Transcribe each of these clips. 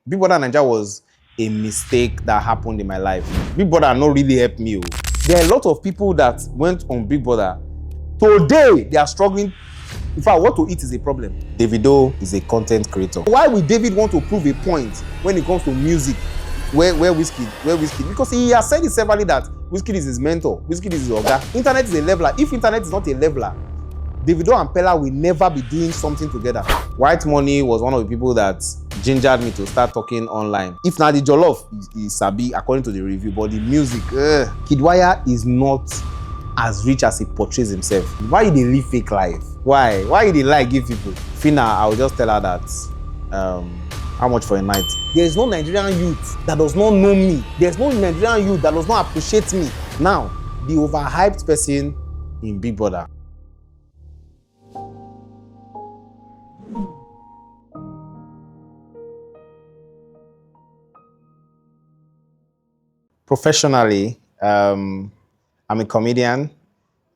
Big Brother Naija was a mistake that happened in my life. Big Brother not really helped me. There are a lot of people that went on Big Brother. Today, they are struggling. In fact, what to eat is a problem. Davido is a content creator. Why would David want to prove a point when it comes to music? Where Wizkid? Because he has said it severally that Wizkid is his mentor. Wizkid is his oga. Internet is a leveler. If internet is not a leveler, Davido and Pella will never be doing something together. White Money was one of the people that gingered me to start talking online. If not the jollof is sabi according to the review, but the music, Kiddwaya is not as rich as he portrays himself. Why did he live fake life? Why did he lie give people? Fina, I will just tell her that how much for a night? There is no Nigerian youth that does not know me. There's no Nigerian youth that does not appreciate me. Now, the overhyped person in Big Brother. Professionally, I'm a comedian.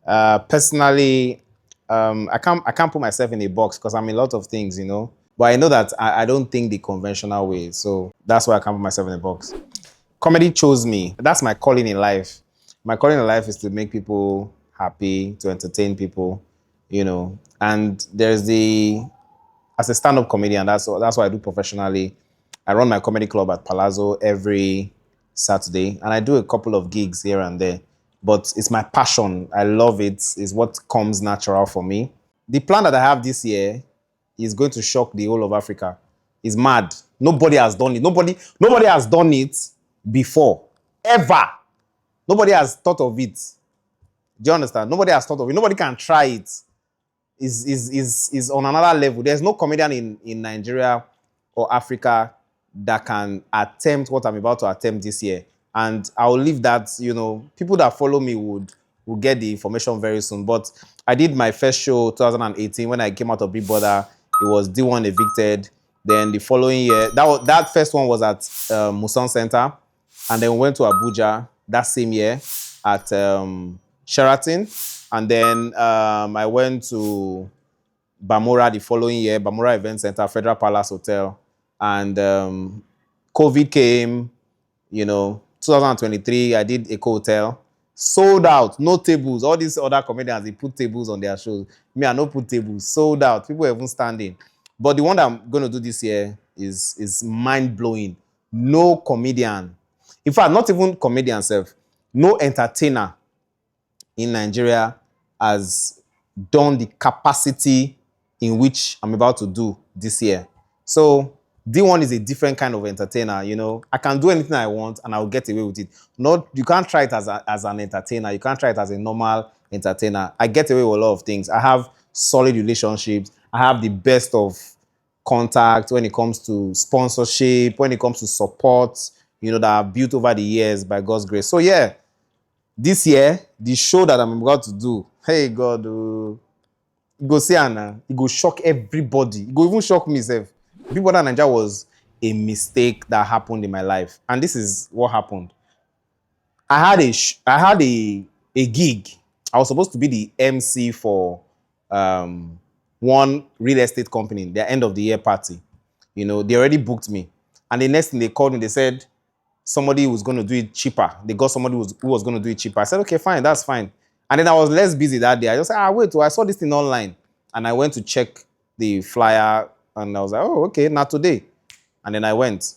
Personally, I can't put myself in a box because I'm a lot of things, you know. But I know that I don't think the conventional way, so that's why I can't put myself in a box. Comedy chose me. That's my calling in life. My calling in life is to make people happy, to entertain people, you know. And there's as a stand-up comedian, that's what I do professionally. I run my comedy club at Palazzo every Saturday, and I do a couple of gigs here and there. But it's my passion. I love it. It's what comes natural for me. The plan that I have this year is going to shock the whole of Africa. It's mad. Nobody has done it. Nobody has done it before. Ever. Nobody has thought of it. Do you understand? Nobody has thought of it. Nobody can try it. Is on another level. There's no comedian in Nigeria or Africa that can attempt what I'm about to attempt this year. And I'll leave that, you know, people that follow me will get the information very soon. But I did my first show 2018 when I came out of Big Brother. It was DeeOne evicted. Then the following year, that first one was at Muson Center. And then we went to Abuja that same year at Sheraton. And then I went to Bamora the following year, Bamora Event Center, Federal Palace Hotel. And COVID came, you know, 2023, I did Eco Hotel. Sold out, no tables. All these other comedians, they put tables on their shows. Me, I no put tables. Sold out. People were even standing. But the one that I'm going to do this year is mind-blowing. No comedian. In fact, not even comedian self. No entertainer in Nigeria has done the capacity in which I'm about to do this year. So dee-one is a different kind of entertainer, you know. I can do anything I want and I'll get away with it. You can't try it as an entertainer. You can't try it as a normal entertainer. I get away with a lot of things. I have solid relationships. I have the best of contact when it comes to sponsorship, when it comes to support, you know, that I've built over the years by God's grace. So yeah, this year, the show that I'm about to do, hey God, you go see Anna, it go shock everybody. It go even shock myself. Big Brother Naija was a mistake that happened in my life. And this is what happened. I had a gig. I was supposed to be the MC for one real estate company, their end of the year party. You know, they already booked me. And the next thing they called me, they said somebody was going to do it cheaper. They got somebody who was going to do it cheaper. I said, okay, fine, that's fine. And then I was less busy that day. I just said, wait, I saw this thing online. And I went to check the flyer. And I was like, oh, okay, not today. And then I went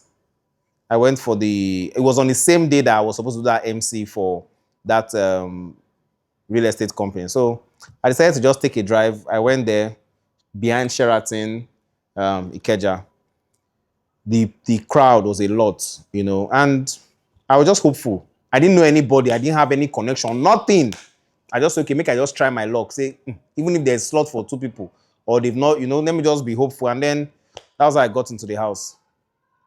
for it was on the same day that I was supposed to do that MC for that real estate company. So I decided to just take a drive. I went there behind Sheraton, Ikeja. The crowd was a lot, you know, and I was just hopeful. I didn't know anybody. I didn't have any connection, nothing. I just said, okay, I just try my luck. Say, even if there's slot for 2 people, or they've not, you know, let me just be hopeful. And then that was how I got into the house.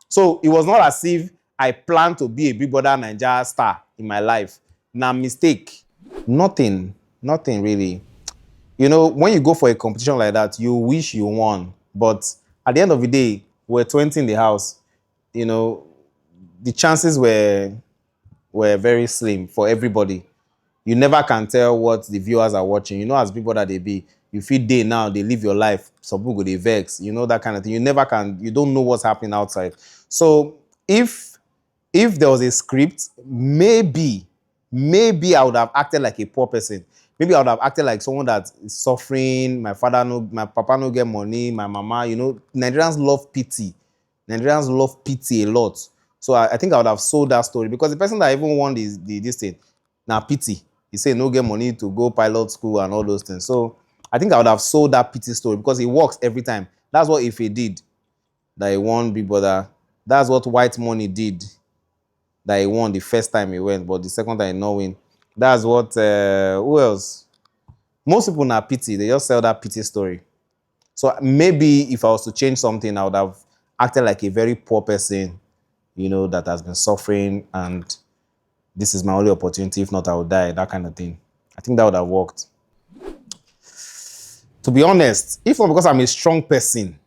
So it was not as if I planned to be a Big Brother Naija star in my life. Nah, mistake. Nothing really. You know, when you go for a competition like that, you wish you won. But at the end of the day, we're 20 in the house. You know, the chances were very slim for everybody. You never can tell what the viewers are watching. You know, as people that they be, you feel day now, they live your life. Some people go, they vex, you know, that kind of thing. You never can, you don't know what's happening outside. So if there was a script, maybe I would have acted like a poor person. Maybe I would have acted like someone that is suffering. My papa no get money. My mama, Nigerians love pity. Nigerians love pity a lot. So I think I would have sold that story because the person that even won this thing, now pity. He said no get money to go pilot school and all those things. So I think I would have sold that pity story because it works every time. That's what Ife did that he won Big Brother. That's what White Money did that he won the first time he went, but the second time he not win. That's what, who else? Most people now pity. They just sell that pity story. So maybe if I was to change something, I would have acted like a very poor person, that has been suffering and this is my only opportunity. If not, I would die, that kind of thing. I think that would have worked. To be honest, if not because I'm a strong person,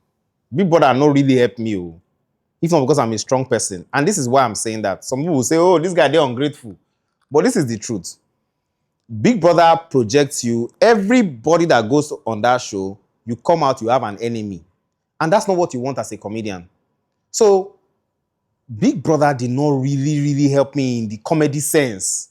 Big Brother not really help me. If not because I'm a strong person. And this is why I'm saying that. Some people will say, oh, this guy, they're ungrateful. But this is the truth. Big Brother projects you. Everybody that goes on that show, you come out, you have an enemy. And that's not what you want as a comedian. So, Big Brother did not really help me in the comedy sense.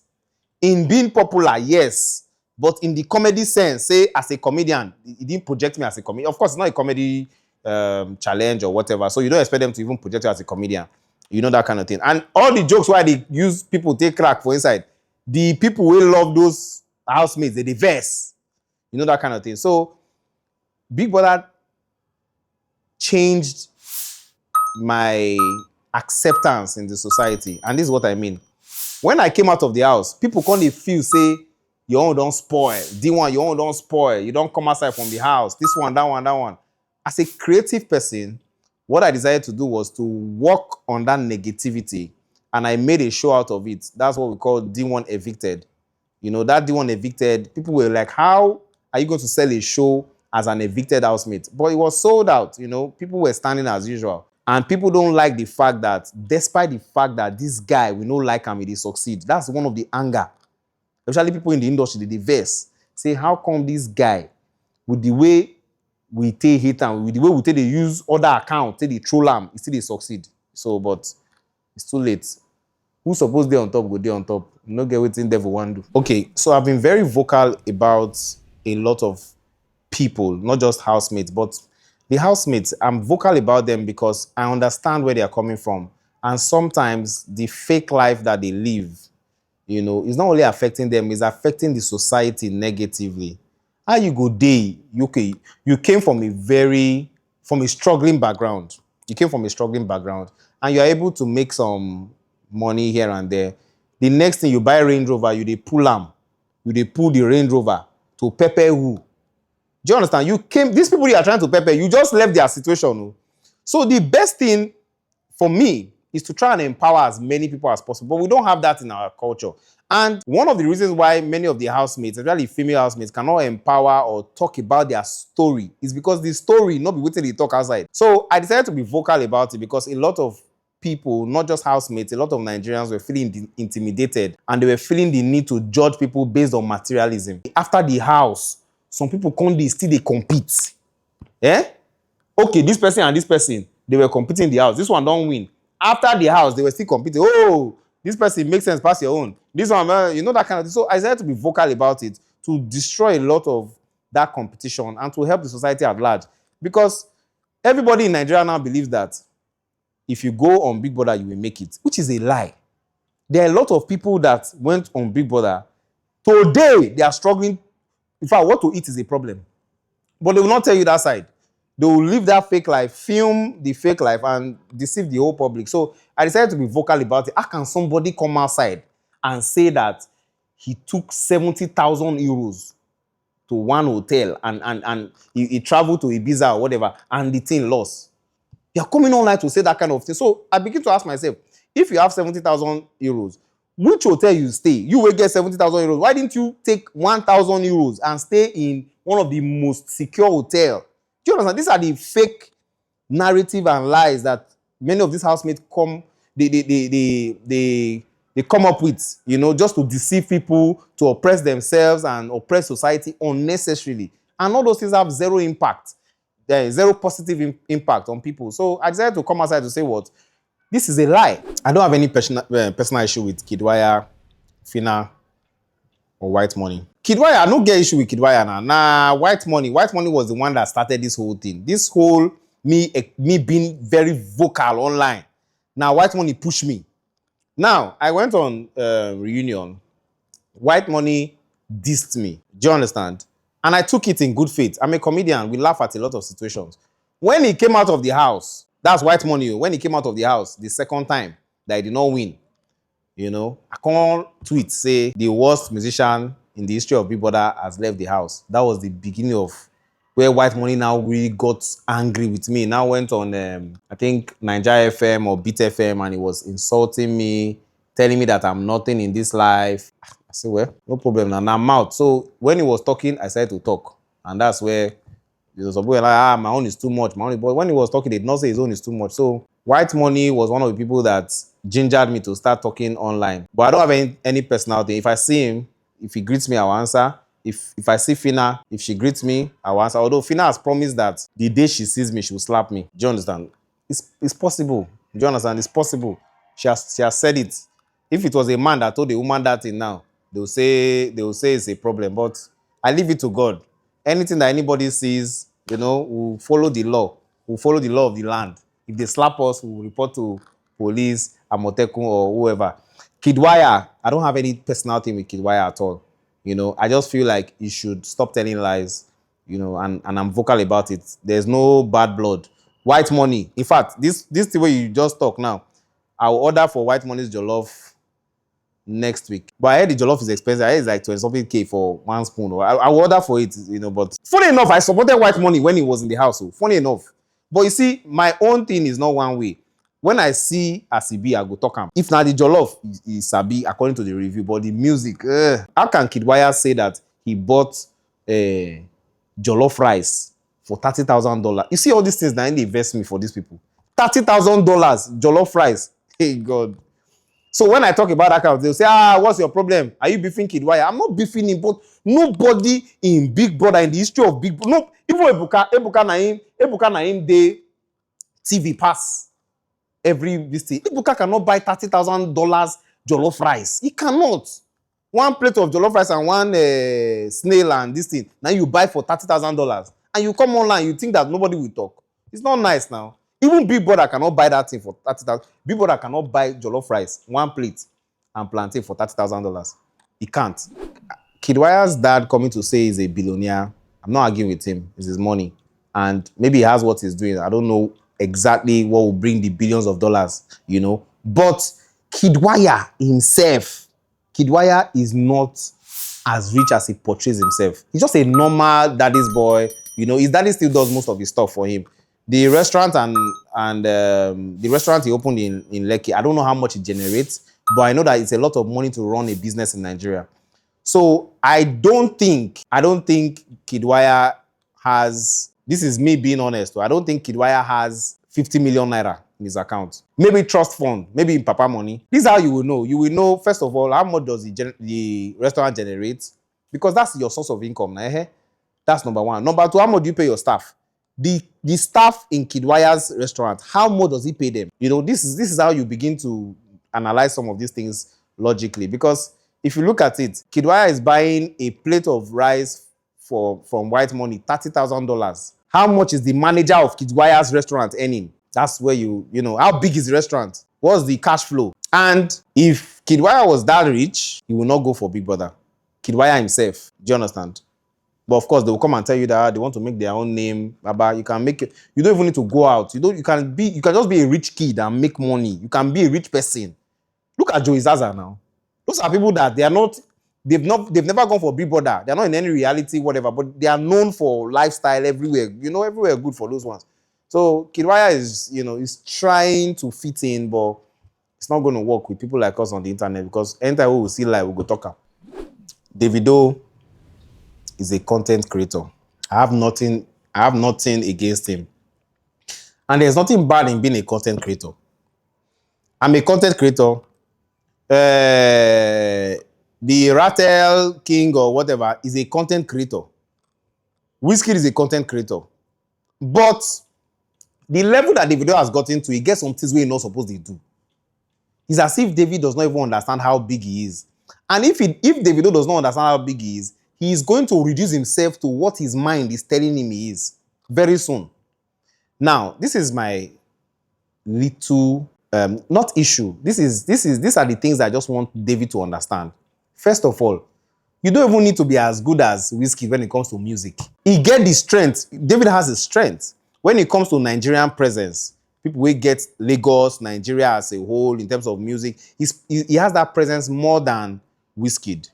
In being popular, yes. But in the comedy sense, say as a comedian, it didn't project me as a comedian. Of course, it's not a comedy challenge or whatever. So you don't expect them to even project you as a comedian. That kind of thing. And all the jokes why they use people take crack for inside, the people will love those housemates, they verse. That kind of thing. So Big Brother changed my acceptance in the society. And this is what I mean. When I came out of the house, people can't feel say, your own don't spoil. DeeOne, your own don't spoil. You don't come outside from the house. This one, that one, that one. As a creative person, what I decided to do was to work on that negativity. And I made a show out of it. That's what we call DeeOne Evicted. That DeeOne Evicted, people were like, how are you going to sell a show as an evicted housemate? But it was sold out. People were standing as usual. And people don't like the fact that, despite the fact that this guy, we don't like him, he succeed. That's one of the anger. Especially people in the industry, they verse. Say, how come this guy, with the way we take hate him, with the way we take they use other accounts, take they troll him, he still they succeed. So, but it's too late. Who supposed they on top go they on top? No get waiting devil one do. Okay, so I've been very vocal about a lot of people, not just housemates, but the housemates. I'm vocal about them because I understand where they are coming from. And sometimes the fake life that they live, it's not only affecting them, it's affecting the society negatively. How you go day, you came from a struggling background. You came from a struggling background and you're able to make some money here and there. The next thing you buy Range Rover, they pull the Range Rover to pepper who? Do you understand? These people you are trying to pepper, you just left their situation. So the best thing for me is to try and empower as many people as possible. But we don't have that in our culture. And one of the reasons why many of the housemates, especially female housemates, cannot empower or talk about their story is because the story not be waiting to talk outside. So I decided to be vocal about it because a lot of people, not just housemates, a lot of Nigerians were feeling intimidated and they were feeling the need to judge people based on materialism. After the house, some people still they compete. Okay, this person and this person, they were competing in the house. This one don't win. After the house, they were still competing. Oh, this person makes sense, pass your own. This one, that kind of thing. So I decided to be vocal about it to destroy a lot of that competition and to help the society at large. Because everybody in Nigeria now believes that if you go on Big Brother, you will make it, which is a lie. There are a lot of people that went on Big Brother. Today, they are struggling. In fact, what to eat is a problem. But they will not tell you that side. They will live that fake life, film the fake life, and deceive the whole public. So I decided to be vocal about it. How can somebody come outside and say that he took 70,000 euros to one hotel and he traveled to Ibiza or whatever, and the thing lost? You're coming online to say that kind of thing. So I begin to ask myself, if you have 70,000 euros, which hotel you stay? You will get 70,000 euros. Why didn't you take 1,000 euros and stay in one of the most secure hotels? Do you understand? These are the fake narrative and lies that many of these housemates they come up with, just to deceive people, to oppress themselves and oppress society unnecessarily. And all those things have zero impact. There is zero positive impact on people. So I decided to come outside to say what? This is a lie. I don't have any personal issue with Kiddwaya, Fina, or White Money. Kiddwaya, I don't get issue with Kiddwaya now. Nah, White Money. White Money was the one that started this whole thing. This whole me being very vocal online. Now White Money pushed me. Now I went on reunion. White Money dissed me. Do you understand? And I took it in good faith. I'm a comedian. We laugh at a lot of situations. When he came out of the house, that's White Money. When he came out of the house the second time that he did not win, I can't tweet say the worst musician in the history of Big Brother has left the house. That was the beginning of where White Money now really got angry with me. Now went on, I think, Nigeria FM or Beat FM, and he was insulting me, telling me that I'm nothing in this life. I said, well, no problem. And I'm out. So when he was talking, I started to talk. And that's where some people were like, my own is too much. My own. But when he was talking, they did not say his own is too much. So White Money was one of the people that gingered me to start talking online. But I don't have any personality. If I see him, if he greets me, I will answer. If I see Fina, if she greets me, I will answer. Although Fina has promised that the day she sees me, she will slap me. Do you understand? It's possible. Do you understand? It's possible. She has said it. If it was a man that told a woman that thing now, they will say it's a problem. But I leave it to God. Anything that anybody sees, we'll follow the law. We'll follow the law of the land. If they slap us, we'll report to police, Amotekun, or whoever. Kiddwaya, I don't have any personality with Kiddwaya at all. I just feel like you should stop telling lies, and I'm vocal about it. There's no bad blood. White Money. In fact, this the way you just talk now, I'll order for White Money's jollof next week. But I heard the jollof is expensive. I heard it's like 20 something K for one spoon. I will order for it, but funny enough, I supported White Money when he was in the house. So funny enough. But you see, my own thing is not one way. When I see Asibi, I go talk him. If now the jollof is Sabi, according to the review, but the music, how can Kiddwaya say that he bought jollof rice for $30,000? You see all these things that they invest me for these people. $30,000 jollof rice. Hey God. So when I talk about that kind of, they'll say, what's your problem? Are you beefing Kiddwaya? I'm not beefing him, but nobody in Big Brother, in the history of Big Brother, no, even Ebuka Naim, they TV pass every visit. Ebuka cannot buy $30,000 jollof rice. He cannot. One plate of jollof rice and one snail and this thing. Now you buy for $30,000 and you come online, you think that nobody will talk. It's not nice now. Even Big Brother cannot buy that thing for $30,000. Big Brother cannot buy jollof rice, one plate, and plantain for $30,000. He can't. Kiddwaya's dad coming to say he's a billionaire. I'm not arguing with him. It's his money. And maybe he has what he's doing. I don't know exactly what will bring the billions of dollars, But Kiddwaya himself, Kiddwaya is not as rich as he portrays himself. He's just a normal daddy's boy. His daddy still does most of his stuff for him. The restaurant and the restaurant he opened in Lekki, I don't know how much it generates, but I know that it's a lot of money to run a business in Nigeria. So I don't think Kiddwaya has, this is me being honest, I don't think Kiddwaya has 50 million naira in his account. Maybe trust fund, maybe in papa money. This is how you will know. You will know, first of all, how much does the restaurant generate? Because that's your source of income. That's number one. Number two, how much do you pay your staff? The staff in Kiddwaya's restaurant, how much does he pay them? This is how you begin to analyze some of these things logically. Because if you look at it, Kiddwaya is buying a plate of rice from White Money, $30,000. How much is the manager of Kiddwaya's restaurant earning? That's where how big is the restaurant? What's the cash flow? And if Kiddwaya was that rich, he will not go for Big Brother. Kiddwaya himself, do you understand? But of course, they will come and tell you that they want to make their own name. Baba, you can make it. You don't even need to go out. You can just be a rich kid and make money. You can be a rich person. Look at Joey Zaza now. Those are people that they've never gone for Big Brother. They're not in any reality, whatever, but they are known for lifestyle everywhere. Everywhere good for those ones. So Kiddwaya is trying to fit in, but it's not going to work with people like us on the internet, because anytime we will see live, we'll go talk. Davido is a content creator. I have nothing against him. And there's nothing bad in being a content creator. I'm a content creator. The Rattle King or whatever is a content creator. Wizkid is a content creator. But The level that Davido has gotten to, he gets some things where he's not supposed to do. It's as if David does not even understand how big he is. And if Davido does not understand how big he is going to reduce himself to what his mind is telling him he is very soon. Now, this is my little not issue. These are the things that I just want David to understand. First of all, you don't even need to be as good as Wizkid when it comes to music. He get the strength. David has the strength. When it comes to Nigerian presence, people will get Lagos, Nigeria as a whole in terms of music. He has that presence more than Wizkid,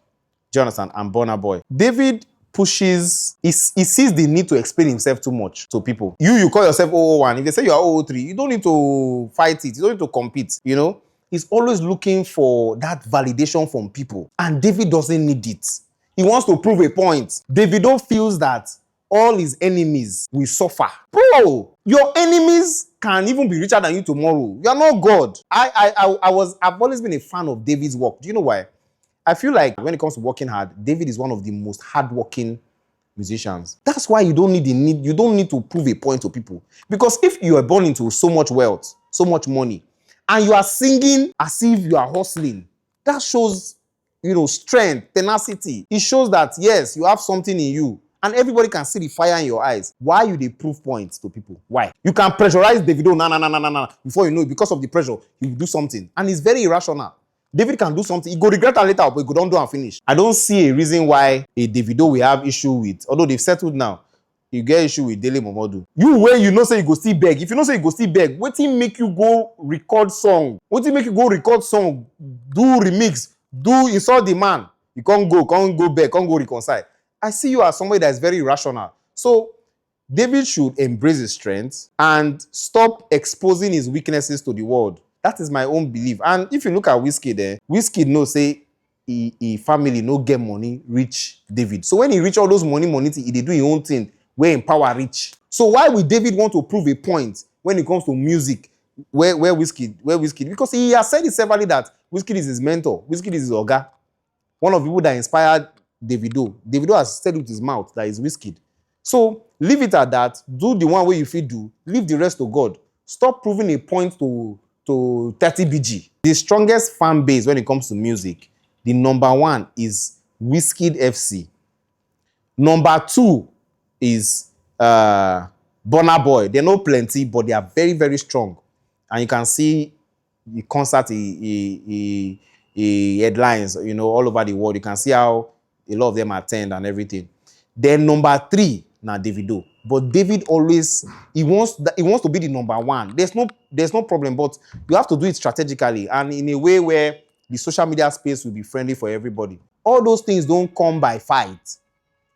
Jonathan, and Burna Boy. David pushes, he sees the need to explain himself too much to people. You call yourself 001. If they say you are 003, you don't need to fight it. You don't need to compete, you know? He's always looking for that validation from people. And David doesn't need it. He wants to prove a point. Davido feels that all his enemies will suffer. Bro, your enemies can even be richer than you tomorrow. You are not God. I've always been a fan of David's work. Do you know why? I feel like when it comes to working hard, David is one of the most hardworking musicians. That's why you don't need to prove a point to people. Because if you are born into so much wealth, so much money, and you are singing as if you are hustling, that shows, strength, tenacity. It shows that, yes, you have something in you. And everybody can see the fire in your eyes. Why you dey prove points to people? Why? You can pressurize Davido, nah. Before you know it, because of the pressure, he will do something. And it's very irrational. David can do something. He go regret it later, but he go don't do and finish. I don't see a reason why a Davido will have issue with, although they've settled now, you get issue with Dele Momodu. You where you know say you go still beg. If you know say you go still beg, wetin make you go record song? Wetin make you go record song, do remix, do insult the man? You can't go beg, can't go reconcile. I see you as somebody that is very rational. So David should embrace his strengths and stop exposing his weaknesses to the world. That is my own belief. And if you look at Wizkid, Wizkid knows say he family no get money reach David. So when he reach all those money, he dey do his own thing where in power reach. So why would David want to prove a point when it comes to music where Wizkid? Because he has said it severally that Wizkid is his mentor. Wizkid is his oga. One of the people that inspired Davido. Davido has said with his mouth that is Wizkid. So leave it at that. Do the one way you feel do. Leave the rest to God. Stop proving a point to 30 BG. The strongest fan base when it comes to music, the number one is Wizkid FC. Number two is Burna Boy. They're not plenty, but they are very, very strong. And you can see the concert he headlines, all over the world. You can see how a lot of them attend and everything. Then number three, now Davido. But David always, he wants to be the number one. There's no problem, but you have to do it strategically and in a way where the social media space will be friendly for everybody. All those things don't come by fight.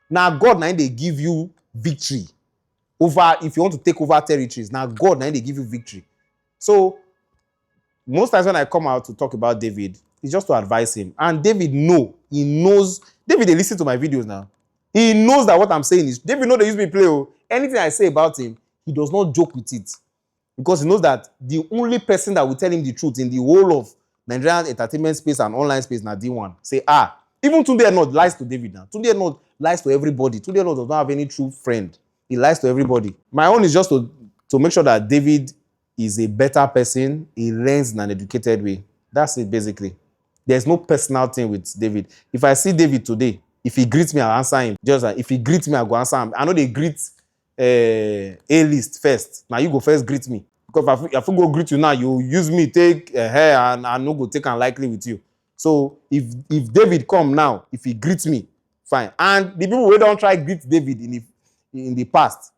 Now God, now they give you victory over, if you want to take over territories, now God, now they give you victory. So most times when I come out to talk about David, it's just to advise him. And David knows, David, they listen to my videos now. He knows that what I'm saying is, David knows they use me play. Anything I say about him, he does not joke with it. Because he knows that the only person that will tell him the truth in the whole of Nigerian entertainment space and online space now DeeOne. Say, even Tunde Enod lies to David now. Tunde Enod lies to everybody. Tunde Enod does not have any true friend. He lies to everybody. My own is just to make sure that David is a better person. He learns in an educated way. That's it, basically. There's no personal thing with David. If I see David today, if he greets me, I'll answer him. Just like if he greets me, I'll go answer him. I know they greet A-list first. Now you go first greet me. Because if I go greet you now, you use me, take hair, and I no go take unlikely with you. So if David come now, if he greets me, fine. And the people who don't try greet David in the past,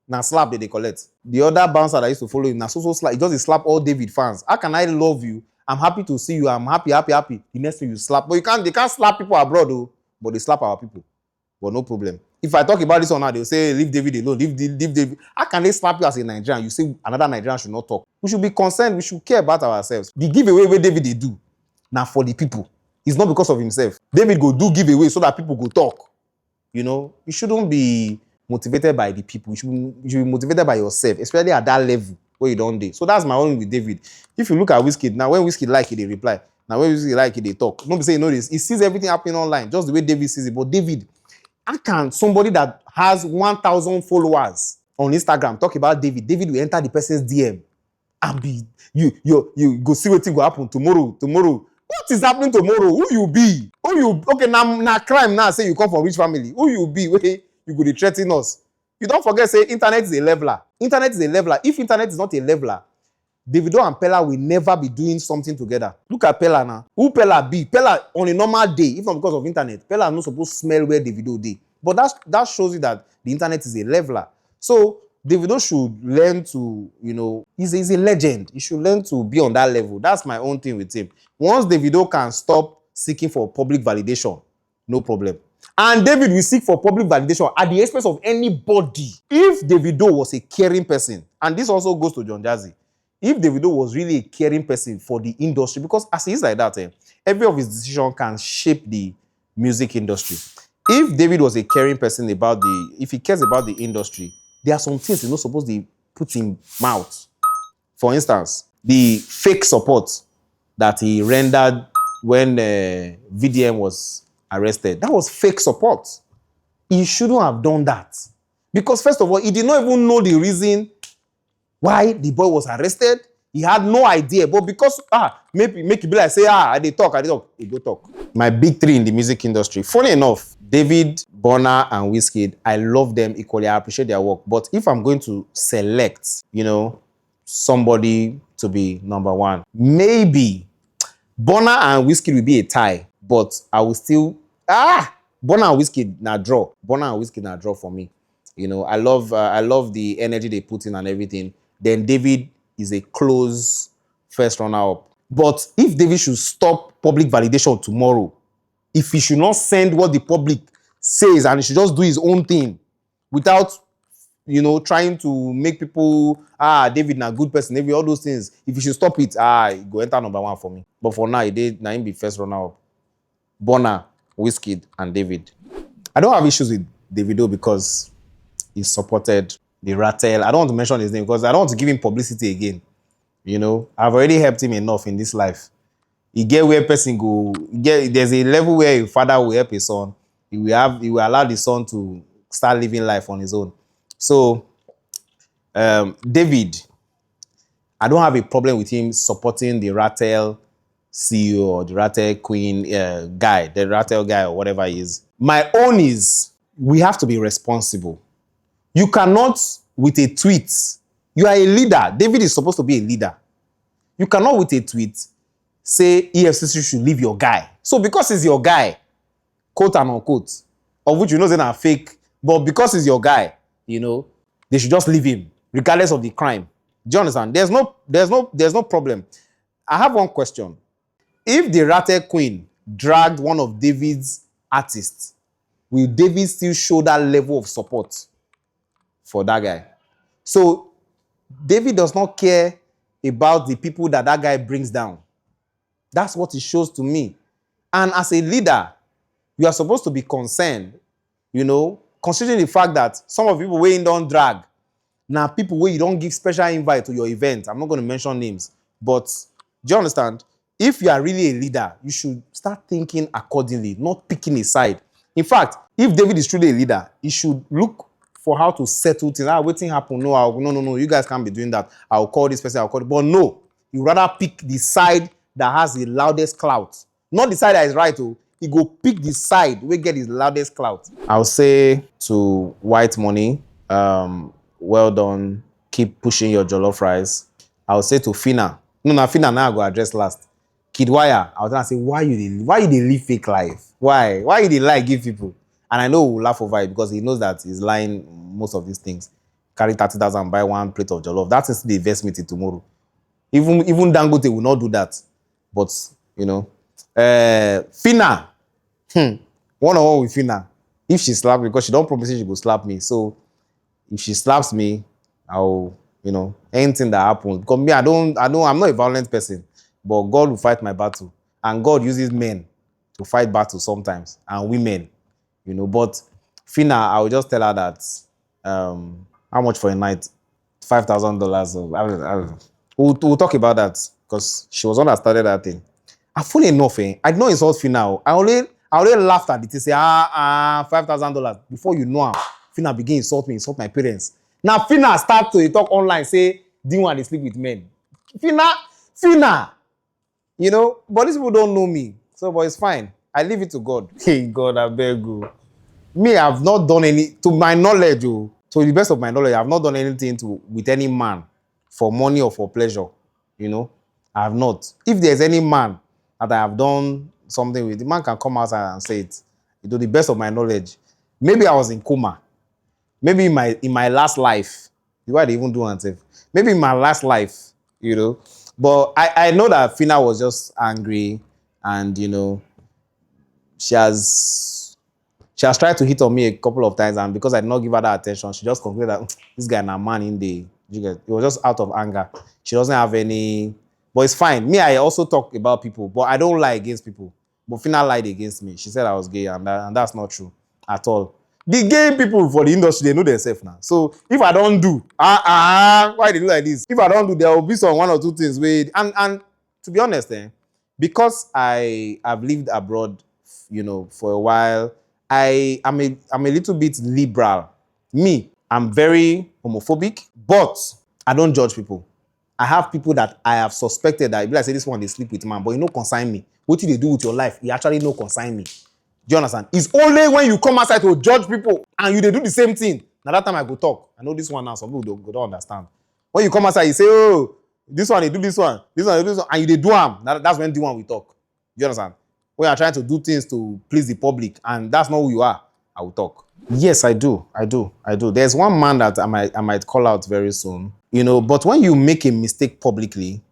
now slap they collect. The other bouncer that used to follow him, now so slap. He just slap all David fans. How can I love you? I'm happy to see you. I'm happy. The next thing you slap. But they can't slap people abroad though. But they slap our people. But no problem. If I talk about this one now, they'll say, leave David alone, leave David. How can they slap you as a Nigerian? You say another Nigerian should not talk. We should be concerned. We should care about ourselves. The giveaway where David they do, now for the people. It's not because of himself. David go do giveaway so that people go talk. You shouldn't be motivated by the people. You should be motivated by yourself, especially at that level where you don't do. So that's my own with David. If you look at Wizkid, now when Wizkid like it, they reply. Now when Wizkid like it, they talk. Don't be saying, this. He sees everything happening online, just the way David sees it. But David, how can somebody that has 1,000 followers on Instagram, talk about David. David will enter the person's DM and be you go see what will happen tomorrow. What is happening tomorrow? Who you be? Who you okay now crime now say you come from rich family. Who you be? Wait, you go dey threaten us. You don't forget say internet is a leveler. Internet is a leveler. If internet is not a leveler, Davido and Pella will never be doing something together. Look at Pella now. Who Pella be? Pella on a normal day, if not because of internet, Pella not supposed to smell where Davido dey. But that shows you that the internet is a leveler. So Davido should learn to, he's a legend. He should learn to be on that level. That's my own thing with him. Once Davido can stop seeking for public validation, no problem. And David will seek for public validation at the expense of anybody. If Davido was a caring person, and this also goes to John Jazzy, if Davido was really a caring person for the industry, because as he is like that, every of his decisions can shape the music industry. If David was a caring person if he cares about the industry, there are some things he's not supposed to put in mouth. For instance, the fake support that he rendered when VDM was arrested, that was fake support. He shouldn't have done that. Because first of all, he did not even know the reason why the boy was arrested. He had no idea. But because, make it be like, say, I dey talk, he go talk. My big three in the music industry. Funny enough, David, Burna, and Wizkid, I love them equally. I appreciate their work. But if I'm going to select, somebody to be number one, maybe Burna and Wizkid will be a tie. But I will still, Burna and Wizkid na draw. Burna and Wizkid na draw for me. I love the energy they put in and everything. Then David is a close first runner-up. But if David should stop public validation tomorrow, if he should not send what the public says and he should just do his own thing without, trying to make people, David na good person, David, all those things, if he should stop it, he go enter number one for me. But for now, him be first runner-up. Burna, Wizkid, and David. I don't have issues with Davido because he supported the Rattle. I don't want to mention his name because I don't want to give him publicity again. I've already helped him enough in this life. He get where person go. There's a level where a father will help his son. He will allow the son to start living life on his own. So, David, I don't have a problem with him supporting the Rattle CEO or the Rattle Queen guy, the Rattle guy or whatever he is. My own is we have to be responsible. You cannot, with a tweet, you are a leader. David is supposed to be a leader. You cannot, with a tweet, say EFCC should leave your guy. So because he's your guy, quote and unquote, of which they're not fake, but because he's your guy, they should just leave him, regardless of the crime. Do you understand? There's no problem. I have one question. If the Rattle Queen dragged one of David's artists, will David still show that level of support for that guy? So David does not care about the people that guy brings down. That's what it shows to me. And as a leader, you are supposed to be concerned, considering the fact that some of the people where you don't drag, now people where you don't give special invite to your event. I'm not going to mention names, but do you understand? If you are really a leader, you should start thinking accordingly, not picking a side. In fact, if David is truly a leader, he should look for how to settle things. Waiting happen. No, you guys can't be doing that. I'll call this person, But no, you rather pick the side that has the loudest clout. Not the side that is right. He go pick the side where get his loudest clout. I'll say to White Money, well done. Keep pushing your jollof rice. I'll say to Fina. No, Fina now I go address last. Kiddwaya, I was gonna say, why you live fake life? Why you dey lie give people? And I know we'll laugh over it because he knows that he's lying most of these things. Carry 30,000, buy one plate of jollof. That's still the investment till tomorrow. Even Dangote will not do that. But, Fina, one-on-one with Fina. If she slaps me, because she don't promise she will slap me. So, if she slaps me, I'll, anything that happens. Because me, I'm not a violent person. But God will fight my battle. And God uses men to fight battles sometimes. And women. But Fina, I will just tell her that how much for a night? $5,000. We'll talk about that because she was one that started that thing. And funny enough, I did not insult Fina. I only laughed at it. Say $5,000. Before you know, Fina begin insult me, insult my parents. Now Fina start to talk online, say dee-one dey sleep with men. Fina, you know, but these people don't know me. So, but it's fine. I leave it to God. Hey, God, I beg you. Me, I've not done any, to my knowledge, to the best of my knowledge, I've not done anything with any man for money or for pleasure. You know, I have not. If there's any man that I have done something with, the man can come outside and say it. To the best of my knowledge. Maybe I was in coma. Maybe in my last life. Why they even do anything? Maybe in my last life, you know. But I know that Fina was just angry, and you know, she has tried to hit on me a couple of times, and because I did not give her that attention, she just concluded that this guy na man in the. It was just out of anger. She doesn't have any. But it's fine. Me, I also talk about people, but I don't lie against people. But Fina lied against me. She said I was gay, and that's not true at all. The gay people for the industry, they know themselves now. So if I don't do, why they do like this? If I don't do, there will be some one or two things where, and to be honest, because I have lived abroad, you know, for a while, I'm a little bit liberal. Me, I'm very homophobic, but I don't judge people. I have people that I have suspected that, if I say this one, they sleep with man, but you know, consign me. What do they do with your life? You actually know consign me. Do you understand? It's only when you come outside to judge people and you they do the same thing. Now that time I go talk. I know this one now, some people don't understand. When you come outside, you say, oh, this one, they do this one, they do this one, and you they do them. That's when dee-one we talk. Do you understand? When you're trying to do things to please the public, and that's not who you are, I will talk. Yes, I do. There's one man that I might call out very soon. You know, but when you make a mistake publicly,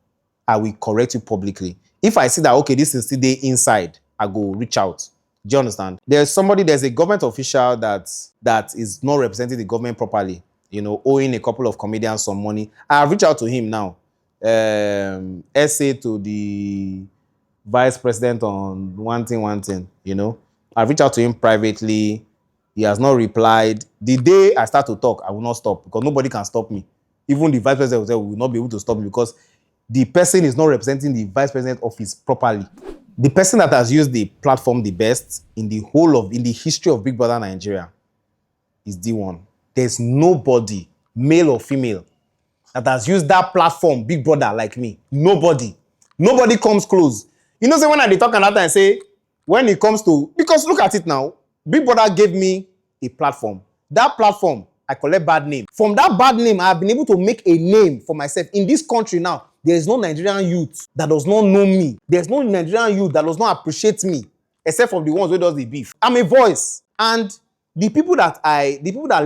I will correct you publicly. If I see that, okay, this is still there inside, I go reach out. Do you understand? There's a government official that is not representing the government properly, you know, owing a couple of comedians some money. I've reached out to him now. Essay to the vice president on one thing, you know. I've reached out to him privately. He has not replied. The day I start to talk, I will not stop because nobody can stop me. Even the vice president will not be able to stop me because the person is not representing the vice president office properly. The person that has used the platform the best in the history of Big Brother Nigeria is dee-one. There's nobody, male or female, that has used that platform, Big Brother, like me. Nobody comes close. You know, say when I talk another and say, when it comes to, because look at it now, Big Brother gave me a platform. That platform, I collect bad name. From that bad name, I have been able to make a name for myself. In this country now, there is no Nigerian youth that does not know me. There's no Nigerian youth that does not appreciate me, except for the ones who does the beef. I'm a voice. And the people that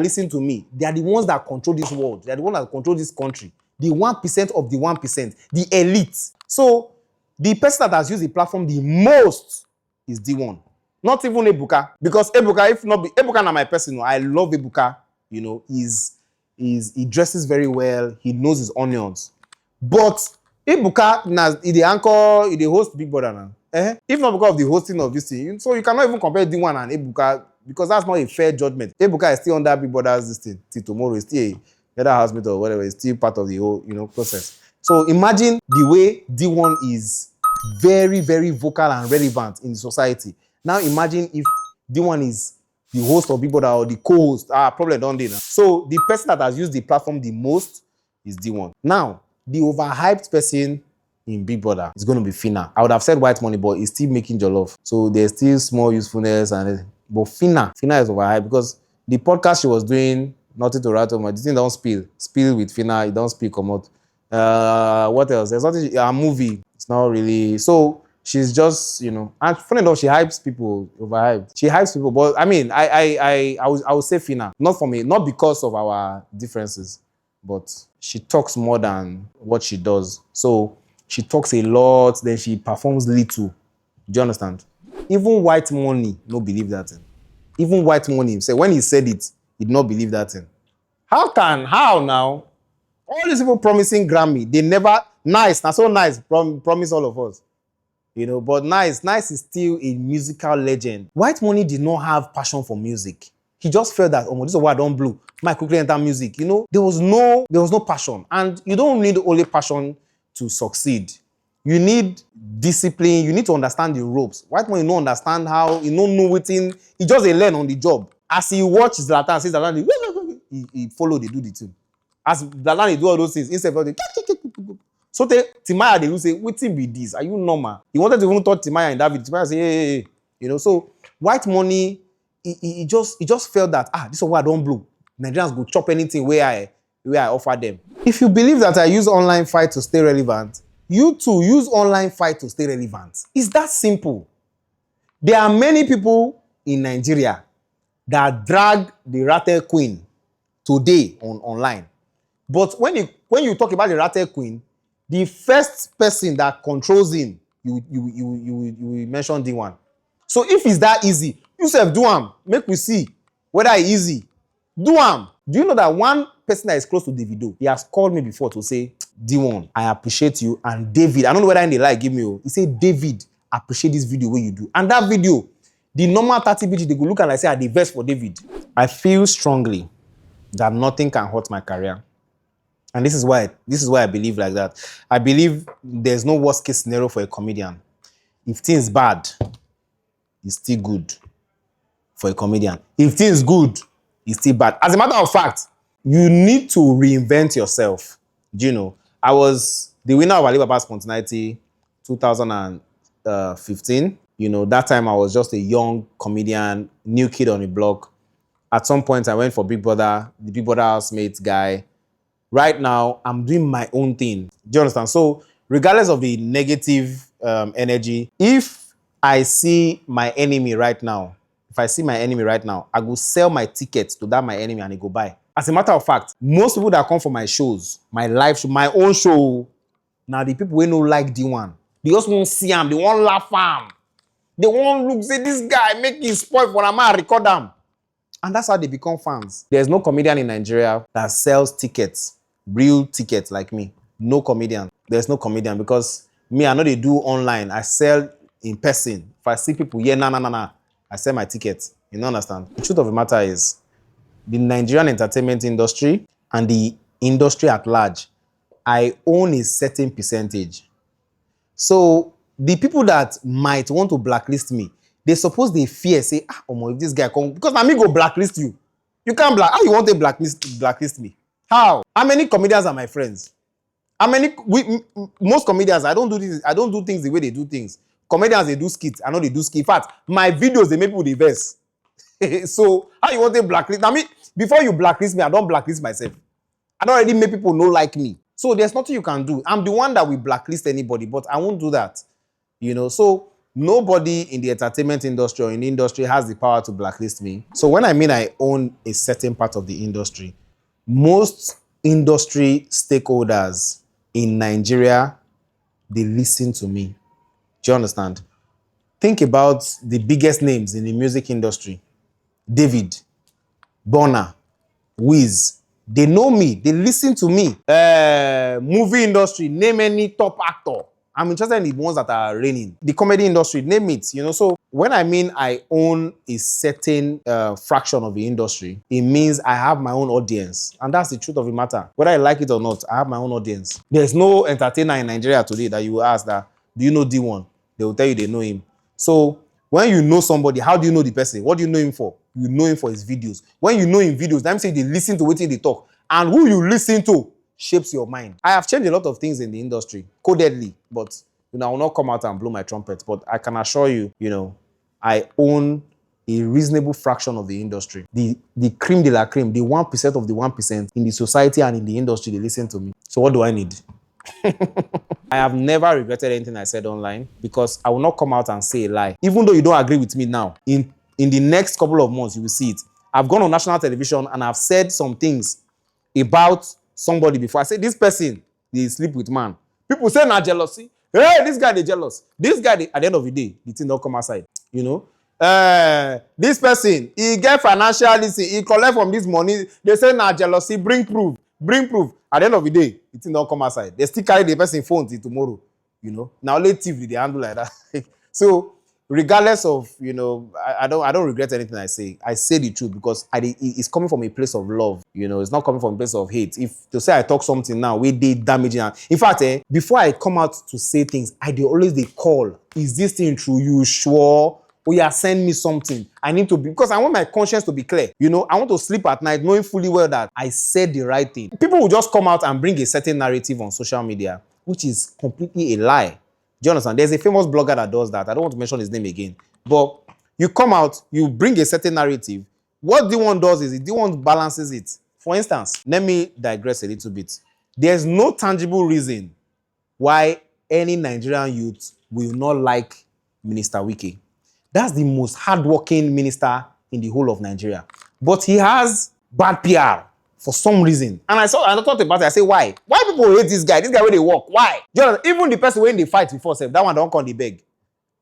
listen to me, they are the ones that control this world. They are the ones that control this country. The 1% of the 1%, the elite. So the person that has used the platform the most is dee-one. Not even Ebuka. Because Ebuka na my person. I love Ebuka. You know, he dresses very well. He knows his onions. But Ebuka, he the anchor, he the host Big Brother now. If not because of the hosting of this thing, so you cannot even compare dee-one and Ebuka because that's not a fair judgment. Ebuka is still under Big Brother's this thing till tomorrow. He's still a housemate or whatever. It's still part of the whole, you know, process. So imagine the way dee-one is very, very vocal and relevant in society. Now imagine if dee-one is the host of Big Brother or the co-host. Probably don't do that. So the person that has used the platform the most is dee-one. Now, the overhyped person in Big Brother is going to be Fina. I would have said White Money, but he's still making jollof. So there's still small usefulness. But Fina is overhyped because the podcast she was doing, nothing to write on, the thing don't spill. Spill with Fina, it don't spill, come out. What else? There's nothing, a movie. It's not really. So she's just, you know, and funny enough, she hypes people, overhyped. She hypes people, but I mean, I would say Fina, not because of our differences, but she talks more than what she does. So she talks a lot, then she performs little. Do you understand? Even White Money no believe that thing. Even White Money himself, when he said it, he did not believe that thing. How now? All these people promising Grammy, they never, nice, not so nice, promise all of us. You know, but Nice is still a musical legend. White Money did not have passion for music. He just felt that, oh, this is why I don't blow. Might quickly enter music. You know, there was no passion. And you don't need only passion to succeed. You need discipline. You need to understand the ropes. White Money don't understand how, he don't know what's in. He just learn on the job. As he watches Zlatan, says Zlatan, he follow, they do the thing. As Blala they do all those things, instead of the so Timaya they will say, wetin be this? Are you normal? He wanted to even talk Timaya in that video. Timaya say, hey. You know, so white money, he just felt that this is what I don't blow. Nigerians go chop anything where I offer them. If you believe that I use online fight to stay relevant, you too use online fight to stay relevant. It's that simple. There are many people in Nigeria that drag the rattle queen today online. But when you talk about the rattle queen, the first person that controls him, you mention dee-one. So if it's that easy, you self do am. Make we see whether it's easy. Do am. Do you know that one person that is close to Davido, he has called me before to say, dee-one, I appreciate you. And David, I don't know whether they like give me. He said, David, appreciate this video where you do. And that video, the normal 30 BG, they go look and I say, I the best for David. I feel strongly that nothing can hurt my career. And this is why I believe like that. I believe there's no worst case scenario for a comedian. If things bad, it's still good for a comedian. If things good, it's still bad. As a matter of fact, you need to reinvent yourself. Do you know? I was the winner of Alibaba Spontaneity 2015. You know, that time I was just a young comedian, new kid on the block. At some point, I went for Big Brother, the Big Brother housemate guy. Right now, I'm doing my own thing. Do you understand? So, regardless of the negative energy, if I see my enemy right now, I go sell my tickets to that my enemy and he go buy. As a matter of fact, most people that come for my shows, my live show, my own show, now the people who don't like dee-one, they just won't see him, they won't laugh him. They won't look, say this guy make his spoil for them and record them. And that's how they become fans. There's no comedian in Nigeria that sells tickets, real tickets like me. No comedian. There's no comedian because me, I know they do online. I sell in person. If I see people, nah. I sell my tickets. You don't understand? The truth of the matter is, the Nigerian entertainment industry and the industry at large, I own a certain percentage. So the people that might want to blacklist me, they suppose they fear, say, if this guy come, because now me go blacklist you. You can't how you want to blacklist me? How many comedians are my friends? Most comedians, I don't do things the way they do things. Comedians, they do skits. I know they do skits. In fact, my videos, they make people diverse. So how you want to blacklist? Now me, before you blacklist me, I don't blacklist myself. I don't already make people no like me. So there's nothing you can do. I'm the one that will blacklist anybody, but I won't do that. You know, so nobody in the entertainment industry or in the industry has the power to blacklist me. So when I mean I own a certain part of the industry, most industry stakeholders in Nigeria, they listen to me. Do you understand? Think about the biggest names in the music industry. David, Bonner, Wiz. They know me. They listen to me. Movie industry, name any top actor. I'm interested in the ones that are reigning. The comedy industry, name it. You know, so when I mean I own a certain fraction of the industry, it means I have my own audience. And that's the truth of the matter. Whether I like it or not, I have my own audience. There's no entertainer in Nigeria today that you will ask that, do you know dee-one? They will tell you they know him. So when you know somebody, how do you know the person? What do you know him for? You know him for his videos. When you know him videos, that means they listen to what they talk. And who you listen to shapes your mind. I have changed a lot of things in the industry, codedly, but you know, I will not come out and blow my trumpet. But I can assure you, you know, I own a reasonable fraction of the industry. The cream de la cream, the 1% of the 1% in the society and in the industry, they listen to me. So what do I need? I have never regretted anything I said online because I will not come out and say a lie. Even though you don't agree with me now, in the next couple of months, you will see it. I've gone on national television and I've said some things about somebody before. I said, this person, they sleep with man. People say, not jealousy. Hey, this guy, they jealous. This guy, at the end of the day, the thing don't come outside. You know? This person, he get financial, he collect from this money. They say, not jealousy, bring proof. Bring proof. At the end of the day, the thing don't come outside. They still carry the person phone till tomorrow. You know? Now, let TV, they handle like that. So, regardless of, you know, I don't regret anything I say. I say the truth because it's coming from a place of love. You know, it's not coming from a place of hate. If to say I talk something now, we did damaging. In fact, before I come out to say things, I always call. Is this thing true? You sure? oh yeah, send me something. I need to be, because I want my conscience to be clear. You know, I want to sleep at night knowing fully well that I said the right thing. People will just come out and bring a certain narrative on social media, which is completely a lie. Do you understand? There's a famous blogger that does that. I don't want to mention his name again. But you come out, you bring a certain narrative. What DeeOne does is DeeOne balances it. For instance, let me digress a little bit. There's no tangible reason why any Nigerian youth will not like Minister Wike. That's the most hardworking minister in the whole of Nigeria. But he has bad PR for some reason. And I thought about it. I say, why? Why people hate this guy? This guy where they work. Why? Even the person when they fight before, that one don't come, they beg.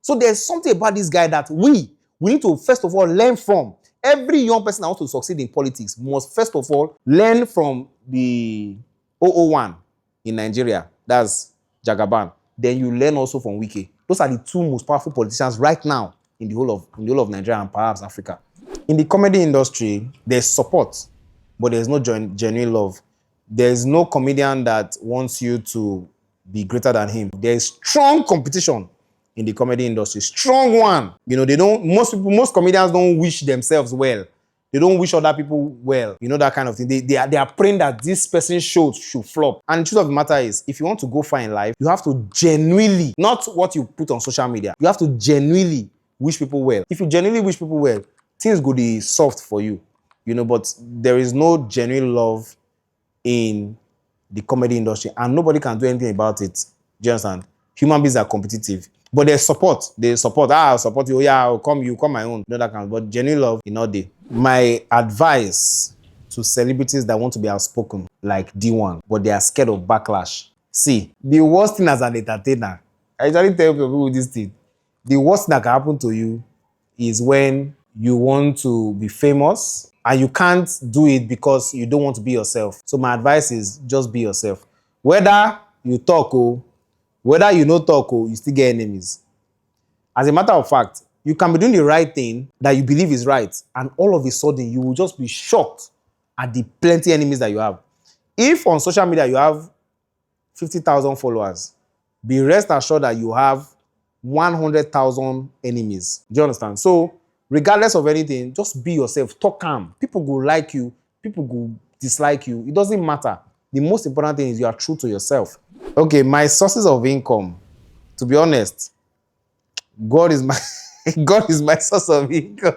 So there's something about this guy that we need to first of all learn from. Every young person that wants to succeed in politics must first of all learn from the 001 in Nigeria. That's Jagaban. Then you learn also from Wike. Those are the two most powerful politicians right now in the whole of Nigeria and perhaps Africa. In the comedy industry, there's support, but there's no genuine love. There's no comedian that wants you to be greater than him. There's strong competition in the comedy industry, strong one. You know, most comedians don't wish themselves well. They don't wish other people well. You know, that kind of thing. They are praying that this person's show should flop. And the truth of the matter is, if you want to go far in life, you have to genuinely, not what you put on social media, you have to genuinely wish people well. If you genuinely wish people well, things go be soft for you. You know, but there is no genuine love in the comedy industry, and nobody can do anything about it. Do you understand? Human beings are competitive. But there's support. I'll support you. Oh, yeah, I'll come, you come my own. No, that kind. But genuine love, you know, my advice to celebrities that want to be outspoken, like DeeOne, but they are scared of backlash. See, the worst thing as an entertainer, I usually tell people this thing, the worst thing that can happen to you is when you want to be famous and you can't do it because you don't want to be yourself. So my advice is just be yourself. Whether you talk or whether you no talk or you still get enemies. As a matter of fact, you can be doing the right thing that you believe is right, and all of a sudden you will just be shocked at the plenty enemies that you have. If on social media you have 50,000 followers, be rest assured that you have 100,000 enemies. Do you understand? So regardless of anything, just be yourself. Talk calm. People go like you. People go dislike you. It doesn't matter. The most important thing is you are true to yourself. Okay, my sources of income. To be honest, God is my God is my source of income.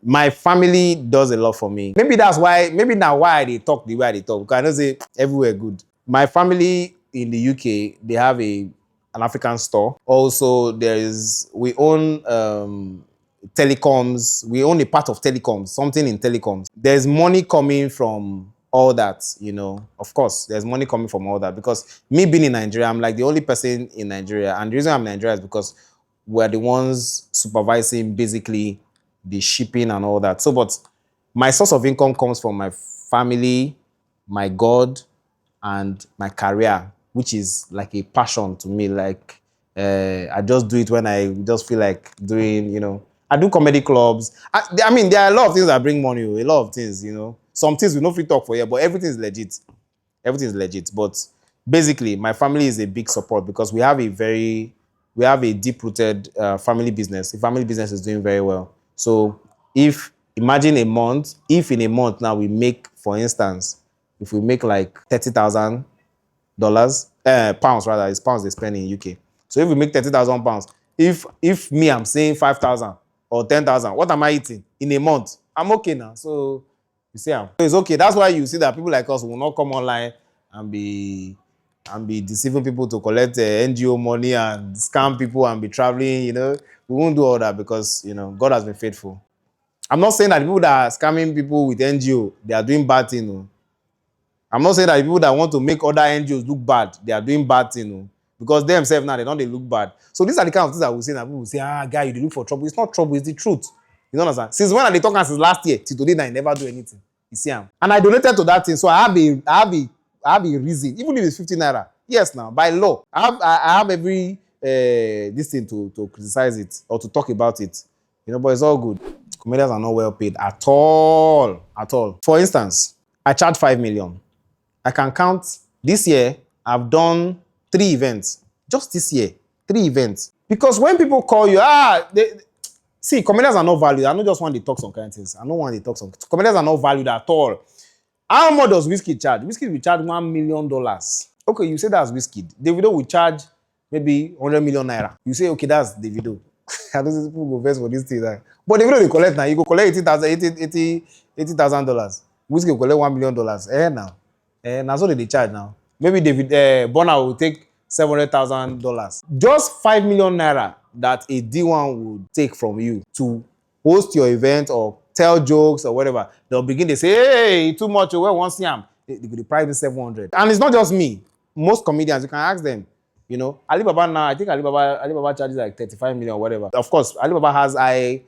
My family does a lot for me. Maybe that's why, maybe now why they talk the way they talk. Because I know say everywhere good. My family in the UK, they have an African store. Also, we own telecoms. We own a part of telecoms, something in telecoms. There's money coming from all that, you know. Of course, there's money coming from all that, because me being in Nigeria, I'm like the only person in Nigeria. And the reason I'm in Nigeria is because we're the ones supervising basically the shipping and all that. So, but my source of income comes from my family, my God, and my career, which is like a passion to me. Like, I just do it when I just feel like doing, you know. I do comedy clubs. I mean, there are a lot of things that bring money, a lot of things, you know. Some things we no free talk for here, but everything is legit. Everything is legit. But basically, my family is a big support because we have a deep-rooted family business. The family business is doing very well. So if in a month now we make, for instance, if we make like $30,000, pounds rather, it's pounds they spend in UK. So if we make 30,000 pounds, if me I'm saying 5,000 or 10,000, what am I eating in a month? I'm okay now. So you see, it's okay. That's why you see that people like us will not come online and be deceiving people to collect NGO money and scam people and be traveling, you know. We won't do all that because, you know, God has been faithful. I'm not saying that the people that are scamming people with NGO, they are doing bad things. No. I'm not saying that the people that want to make other NGOs look bad, they are doing bad things. No. Because they themselves now, they look bad. So these are the kind of things that we say that people will say, guy, you look for trouble. It's not trouble, it's the truth. You know what I'm saying? Since when are they talking since last year? Till today, I never do anything. You see, and I donated to that thing, so I have a reason, even if it's 50 naira. Yes, now by law, I have every this thing to criticize it or to talk about it. You know, but it's all good. Comedians are not well paid at all, at all. For instance, I charge 5 million. I can count this year. I've done 3 events. Just this year, 3 events. Because when people call you, See, comedians are not valued. I don't just want to talk some kind of things. I don't want to talk some. Comedians are not valued at all. How much does Whiskey charge? Whiskey will charge $1 million. Okay, you say that's Whiskey. Davido will charge maybe 100 million naira. You say, okay, that's Davido. I don't see people go first for this thing. Like. But Davido they collect now. You go collect $80,000. Whiskey will collect $1 million. Now. Now so they charge now. Maybe David Bonner will take $700,000. Just 5 million naira that a dee-one would take from you to host your event or tell jokes or whatever. They'll begin to say, hey, too much, where one siam. The price is 700. And it's not just me. Most comedians, you can ask them. You know, Alibaba now, I think Alibaba charges like 35 million or whatever. Of course, Alibaba has high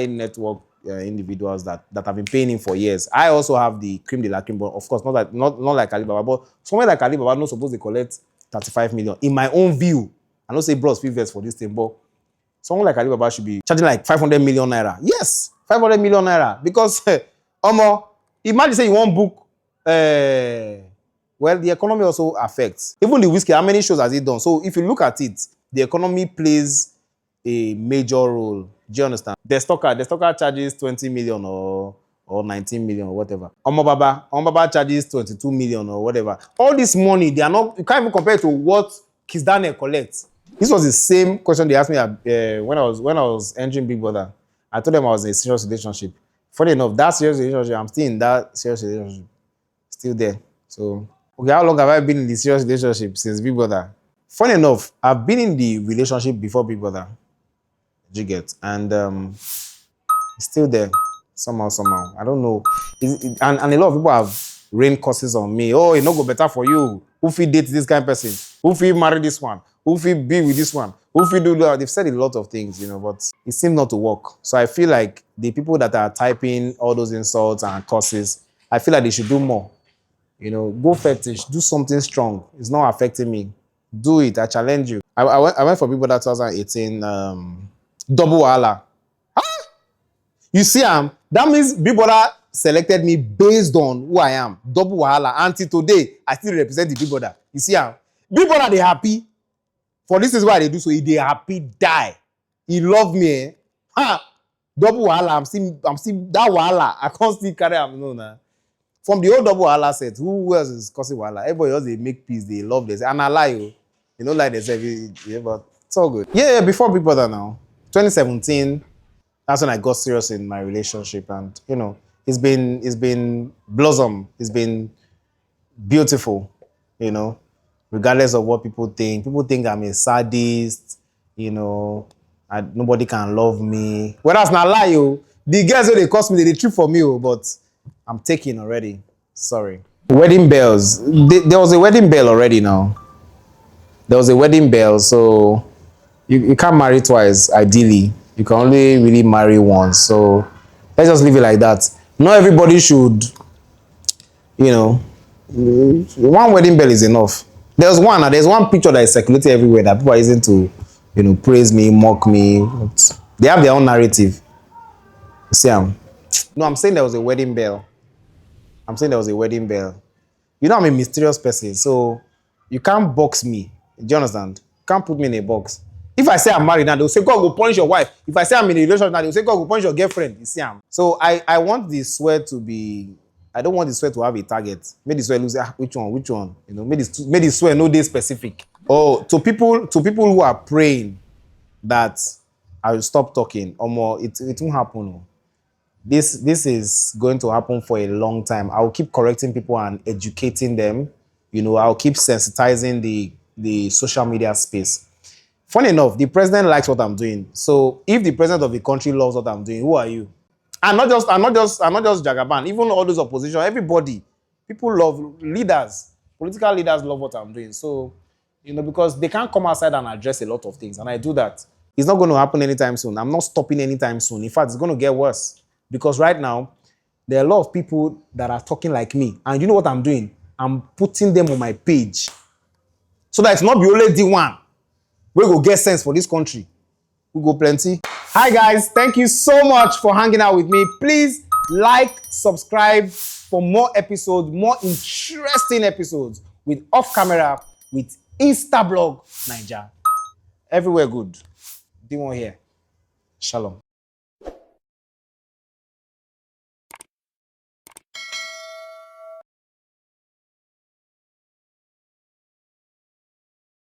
network individuals that have been paying him for years. I also have the cream de la cream, but of course, not like Alibaba, but somewhere like Alibaba, not supposed to collect 35 million. In my own view, I don't say bros fee for this thing, but someone like Alibaba should be charging like 500 million naira. Yes, 500 million naira. Because, imagine say you want book, well, the economy also affects. Even the Whiskey, how many shows has it done? So if you look at it, the economy plays a major role. Do you understand? The stocker charges 20 million or 19 million or whatever. Omobaba charges 22 million or whatever. All this money, they are not, you can't even compare it to what Kiss Daniel collects. This was the same question they asked me when I was entering Big Brother. I told them I was in a serious relationship. Funny enough, that serious relationship, I'm still in that serious relationship. Still there. So, okay, how long have I been in the serious relationship since Big Brother? Funny enough, I've been in the relationship before Big Brother. You get? And it's still there. Somehow. I don't know. And a lot of people have rained curses on me. Oh, it not go better for you. Who feel date this kind of person? Who feel marry this one? Who feel be with this one? Who feel do that? They've said a lot of things, but it seemed not to work. So I feel like the people that are typing all those insults and curses, I feel like they should do more. Go fetish, do something strong. It's not affecting me. Do it. I challenge you. I went for Big Brother 2018 double wahala. You see, that means Big Brother selected me based on who I am. Double wahala. Until today, I still represent the Big Brother. You see, Big Brother, they happy. For this is why they do so. They happy die. He love me. Double wahala. I'm still that wahala. I can't still carry him. No, nah. From the old double wahala set, who else is causing wahala? Everybody else, they make peace. They love this. And I lie, you know, like they say, yeah, but it's all good. Yeah, before Big Brother now. 2017, that's when I got serious in my relationship, and it's been blossom. It's been beautiful, regardless of what people think. People think I'm a sadist, nobody can love me. Well, that's not lie, yo. The girls they cost me, they trip for me, but I'm taking already. Sorry. Wedding bells. There was a wedding bell already now. There was a wedding bell, so you can't marry twice, ideally. You can only really marry once. So let's just leave it like that. Not everybody should, one wedding bell is enough. There's one picture that is circulating everywhere that people are using to, praise me, mock me. They have their own narrative. You see, no, I'm saying there was a wedding bell. I'm saying there was a wedding bell. I'm a mysterious person, so you can't box me. Do you understand? You can't put me in a box. If I say I'm married now, they'll say, God will punish your wife. If I say I'm in a relationship now, they'll say, God will punish your girlfriend. You see, so I want the sweat to be, I don't want the sweat to have a target. Make the sweat lose, which one? Make the sweat no day specific. Oh, to people who are praying that I will stop talking, or more, it won't happen. This is going to happen for a long time. I will keep correcting people and educating them. I'll keep sensitizing the social media space. Funny enough, the president likes what I'm doing. So if the president of the country loves what I'm doing, who are you? I'm not just Jagaban. Even all those opposition, everybody, people love leaders. Political leaders love what I'm doing. So, because they can't come outside and address a lot of things, and I do that. It's not going to happen anytime soon. I'm not stopping anytime soon. In fact, it's going to get worse. Because right now, there are a lot of people that are talking like me. And you know what I'm doing? I'm putting them on my page. So that it's not be only dee-one. We go get sense for this country. We go plenty. Hi guys, thank you so much for hanging out with me. Please like, subscribe for more episodes, more interesting episodes with Off Camera, with Instablog Naija. Everywhere good. dee-one here. Shalom.